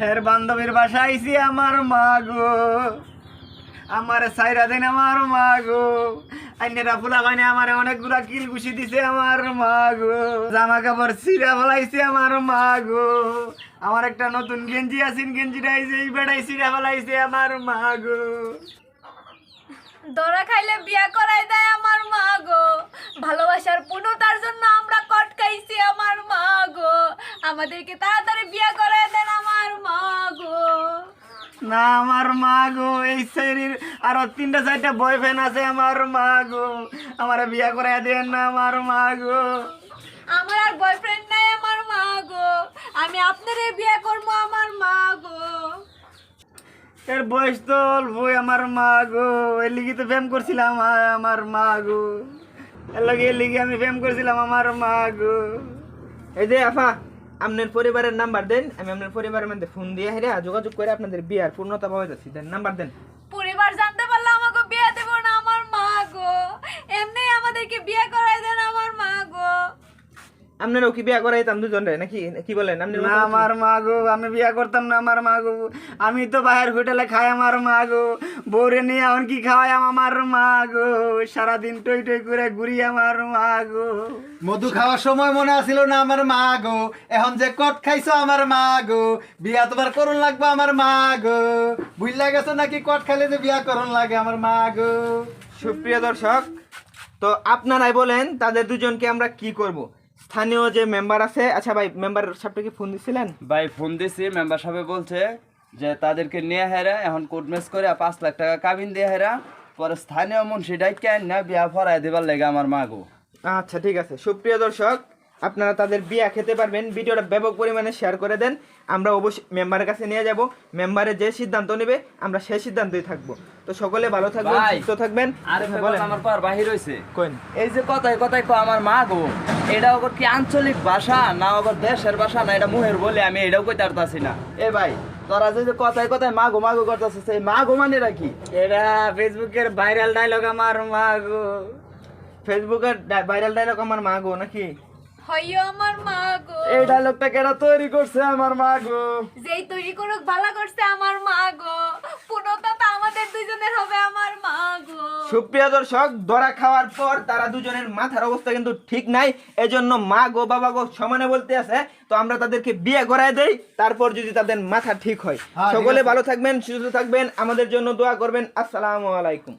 হের বান্ধবীর বাসা আইছি আমার মা গো, আমার সাইরা দেন আমার মা গো, আইনেরা ফুলা বানে আমার অনেকগুলা কিল ঘুষি দিছে আমার মা গো, জামা কাপড় ছিঁড়া ফলাইছে আমার মা গো, আমার একটা নতুন গেঞ্জি আছেন গেঞ্জিটা এই বেড়াই ছিঁড়া ফলাইছে আমার মা গো। দরা খাইলে বিয়া করাই দেয় আমার মা গো, ভালোবাসার পূর্ণতার জন্য আমরা কট খাইছি আমার মা গো, আমাদেরকে তাড়াতাড়ি বিয়া করাই দেন আমার মা গো। না আমার মা গো, এই শরীর আরো 3-4টা বয়ফ্রেন্ড আছে আমার মা গো, আমার বিয়া করাই দেন না আমার মা গো। আমার আর বয়ফ্রেন্ড নাই আমার মা গো, আমি আপনারে বিয়া করবো আমার মা গো। এর বয়স তো অল্পই আমার মা গো, এর লিগে তো প্রেম করছিলাম আমার মা গো, এর লিগে আমি প্রেম করছিলাম আমার মা গো। এই যে আফা, আপনার পরিবারের নাম্বার দেন, আমি আপনার পরিবারের মধ্যে ফোন দিয়ে হেরে যোগাযোগ করে আপনাদের বিয়ার পূর্ণতা পাওয়া যাচ্ছি। দেন নাম্বার দেন। পরিবার জানতে পারলে আমাকে বিয়া দেব না আমার মা গো, এমনি আমাদেরকে বিয়া করাই দেন আমার মা গো। আপনারাও কি বিয়া করাইতাম দুজন রে নাকি, কি বলেন? আপনি না আমার মা গো, আমি বিয়া করতাম না আমার মা গো, আমি তো বাইরের হোটেলে খাই আমার মা গো, বউরে নিয়ে এখন কি খাওয়াই আমার মা গো, সারাদিন টই টই করে ঘুরি আমার মা গো। মধু খাওয়ার সময় মনে আসিল না আমার মা গো, এখন যে কট খাইছো আমার মা গো, বিয়া তোমার করুন লাগবে আমার মা গো, বুঝলা গেছো নাকি কট খাইলে যে বিয়া করুন লাগে আমার মা গো। সুপ্রিয় দর্শক, তো আপনারাই বলেন তাদের দুজনকে আমরা কি করব? স্থানীয় যে মেম্বার আছে, আচ্ছা ভাই মেম্বার সাহেবকে কি ফোন দিছিলেন? ভাই ফোন দিছি, মেম্বার সাহেব বলছে যে তাদেরকে নিয়ে হেরা এখন কোর্ট ম্যাচ করে 5 লাখ টাকা কাবিন দিয়ে হেরা পরে স্থানীয় মুন্সি ডাইকে না বিয়া ফরাই দেবার লেগে আমার মা গো। আচ্ছা ঠিক আছে। সুপ্রিয় দর্শক, আপনারা তাদের বিয়া খেতে পারবেন, ভিডিওটা ব্যাপক পরিমাণে শেয়ার করে দেন, আমরা অবশ্যই মেম্বারের কাছে নিয়ে যাব, মেম্বারে যে সিদ্ধান্ত নেবে আমরা সেই সিদ্ধান্তই থাকবো। তো সকলে ভালো থাকবেন, ভাই, সুস্থ থাকবেন। আরে বলেন। আমার পার বাহির হইছে কোন এই যে কথায় কথায় কো আমার মা গো, এটা ওগর কি আঞ্চলিক ভাষা না ওগর দেশের ভাষা না এটা মুহের বলে আমি এটাও কইতে পারতাছি না। এ ভাই তোরা যে কথায় কথায় মা গো করতেছিস, এই মা গো মানে কি? এটা ফেসবুকের ভাইরাল ডায়লগ আমার মা গো। ফেসবুকের ভাইরাল ডায়লগ আমার মা গো নাকি? হইও আমার মা গো, এই ডায়লগটা কেডা তৈরি করছে আমার মা গো? যেই তৈরি করুক ভালো করছে আমার মা গো, পূর্ণতা তো আমাদের দুইজনের হবে আমার মা গো। সুপ্রিয় দর্শক, ধরা খাওয়ার পর তারা দুজনের মাথার অবস্থা কিন্তু ঠিক নাই, এজন্য মা গো বাবা গো সমানে বলতে আছে। তো আমরা তাদেরকে বিয়ে করায় দেই, তারপর যদি তাদের মাথা ঠিক হয়। হ্যাঁ, ঠিক সকলে আছে। ভালো থাকবেন, সুস্থ থাকবেন, আমাদের জন্য দোয়া করবেন। আসসালামু আলাইকুম।